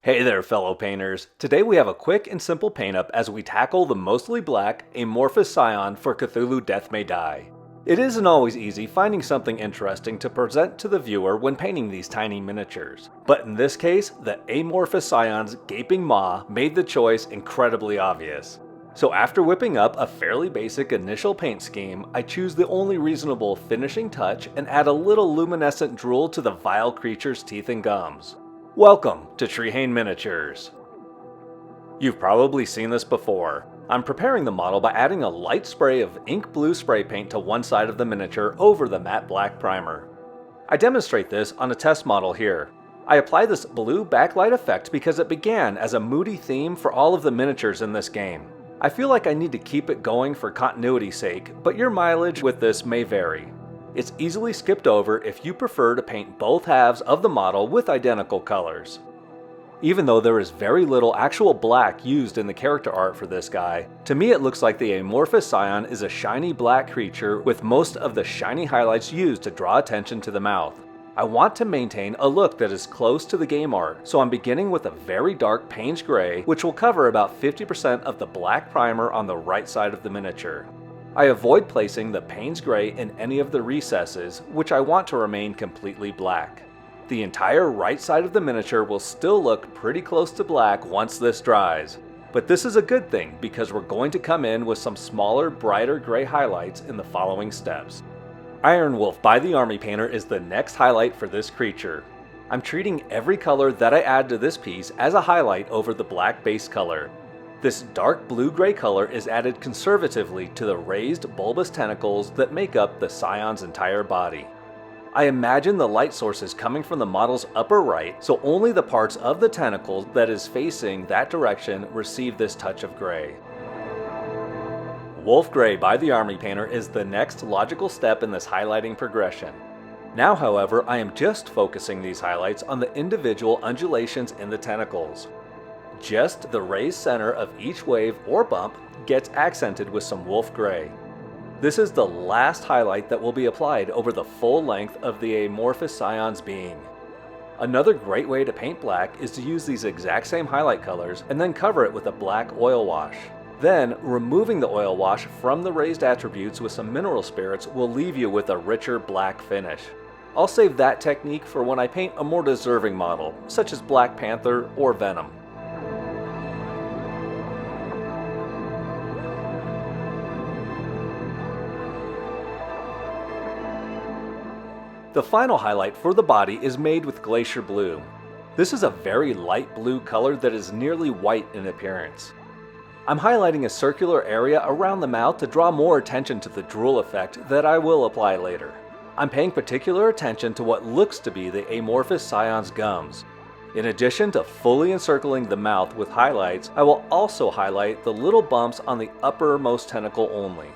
Hey there fellow painters, today we have a quick and simple paint up as we tackle the mostly black Amorphous Scion for Cthulhu Death May Die. It isn't always easy finding something interesting to present to the viewer when painting these tiny miniatures, but in this case, the Amorphous Scion's gaping maw made the choice incredibly obvious. So after whipping up a fairly basic initial paint scheme, I choose the only reasonable finishing touch and add a little luminescent drool to the vile creature's teeth and gums. Welcome to Trehane Miniatures. You've probably seen this before. I'm preparing the model by adding a light spray of ink blue spray paint to one side of the miniature over the matte black primer. I demonstrate this on a test model here. I apply this blue backlight effect because it began as a moody theme for all of the miniatures in this game. I feel like I need to keep it going for continuity's sake, but your mileage with this may vary. It's easily skipped over if you prefer to paint both halves of the model with identical colors. Even though there is very little actual black used in the character art for this guy, to me it looks like the Amorphous Scion is a shiny black creature with most of the shiny highlights used to draw attention to the mouth. I want to maintain a look that is close to the game art, so I'm beginning with a very dark Payne's Gray, which will cover about 50% of the black primer on the right side of the miniature. I avoid placing the Payne's Gray in any of the recesses, which I want to remain completely black. The entire right side of the miniature will still look pretty close to black once this dries, but this is a good thing because we're going to come in with some smaller, brighter gray highlights in the following steps. Iron Wolf by the Army Painter is the next highlight for this creature. I'm treating every color that I add to this piece as a highlight over the black base color. This dark blue-gray color is added conservatively to the raised bulbous tentacles that make up the Scion's entire body. I imagine the light source is coming from the model's upper right, so only the parts of the tentacles that is facing that direction receive this touch of gray. Wolf Gray by the Army Painter is the next logical step in this highlighting progression. Now, however, I am just focusing these highlights on the individual undulations in the tentacles. Just the raised center of each wave or bump gets accented with some Wolf Gray. This is the last highlight that will be applied over the full length of the Amorphous Scion's being. Another great way to paint black is to use these exact same highlight colors and then cover it with a black oil wash. Then, removing the oil wash from the raised attributes with some mineral spirits will leave you with a richer black finish. I'll save that technique for when I paint a more deserving model, such as Black Panther or Venom. The final highlight for the body is made with Glacier Blue. This is a very light blue color that is nearly white in appearance. I'm highlighting a circular area around the mouth to draw more attention to the drool effect that I will apply later. I'm paying particular attention to what looks to be the Amorphous Scion's gums. In addition to fully encircling the mouth with highlights, I will also highlight the little bumps on the uppermost tentacle only.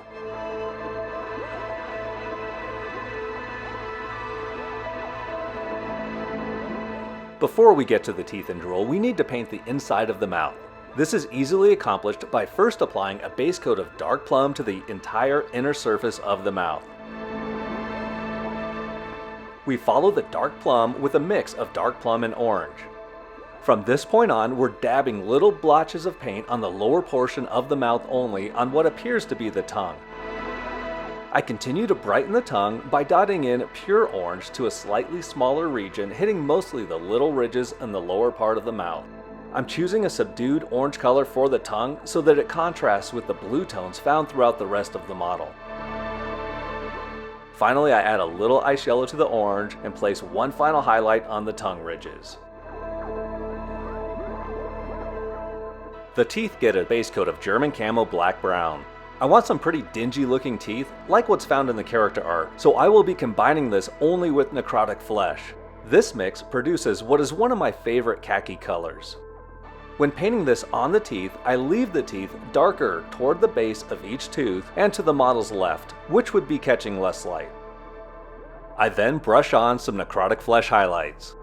Before we get to the teeth and drool, we need to paint the inside of the mouth. This is easily accomplished by first applying a base coat of dark plum to the entire inner surface of the mouth. We follow the dark plum with a mix of dark plum and orange. From this point on, we're dabbing little blotches of paint on the lower portion of the mouth only on what appears to be the tongue. I continue to brighten the tongue by dotting in pure orange to a slightly smaller region, hitting mostly the little ridges in the lower part of the mouth. I'm choosing a subdued orange color for the tongue so that it contrasts with the blue tones found throughout the rest of the model. Finally, I add a little ice yellow to the orange and place one final highlight on the tongue ridges. The teeth get a base coat of German camo black-brown. I want some pretty dingy looking teeth, like what's found in the character art, so I will be combining this only with necrotic flesh. This mix produces what is one of my favorite khaki colors. When painting this on the teeth, I leave the teeth darker toward the base of each tooth and to the model's left, which would be catching less light. I then brush on some necrotic flesh highlights.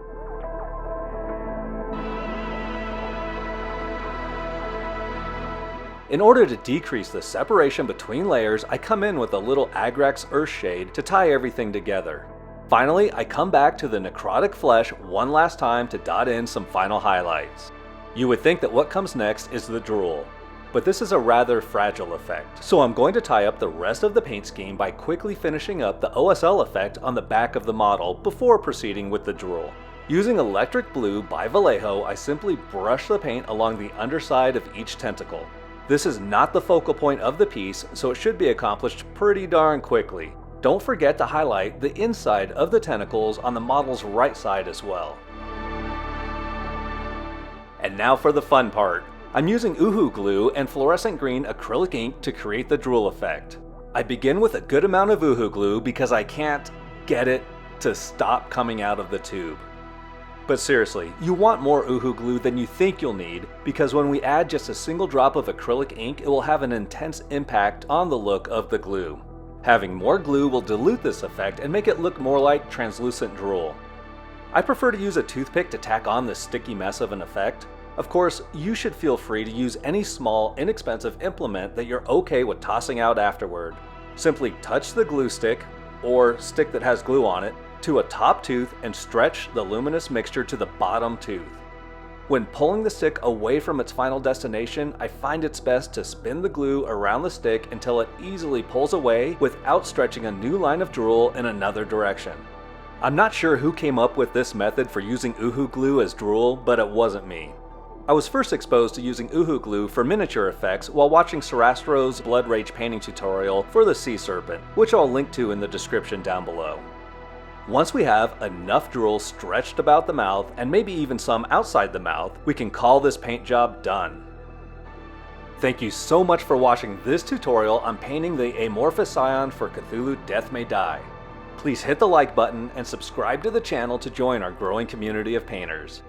In order to decrease the separation between layers, I come in with a little Agrax Earth Shade to tie everything together. Finally, I come back to the necrotic flesh one last time to dot in some final highlights. You would think that what comes next is the drool, but this is a rather fragile effect, so I'm going to tie up the rest of the paint scheme by quickly finishing up the OSL effect on the back of the model before proceeding with the drool. Using electric blue by Vallejo, I simply brush the paint along the underside of each tentacle. This is not the focal point of the piece, so it should be accomplished pretty darn quickly. Don't forget to highlight the inside of the tentacles on the model's right side as well. And now for the fun part. I'm using Uhu glue and fluorescent green acrylic ink to create the drool effect. I begin with a good amount of Uhu glue because I can't get it to stop coming out of the tube. But seriously, you want more Uhu glue than you think you'll need, because when we add just a single drop of acrylic ink, it will have an intense impact on the look of the glue. Having more glue will dilute this effect and make it look more like translucent drool. I prefer to use a toothpick to tack on this sticky mess of an effect. Of course, you should feel free to use any small, inexpensive implement that you're okay with tossing out afterward. Simply touch the glue stick, or stick that has glue on it, to a top tooth and stretch the luminous mixture to the bottom tooth. When pulling the stick away from its final destination, I find it's best to spin the glue around the stick until it easily pulls away without stretching a new line of drool in another direction. I'm not sure who came up with this method for using Uhu glue as drool, but it wasn't me. I was first exposed to using Uhu glue for miniature effects while watching Sarastro's Blood Rage painting tutorial for the Sea Serpent, which I'll link to in the description down below. Once we have enough drool stretched about the mouth, and maybe even some outside the mouth, we can call this paint job done. Thank you so much for watching this tutorial on painting the Amorphous Scion for Cthulhu Death May Die. Please hit the like button and subscribe to the channel to join our growing community of painters.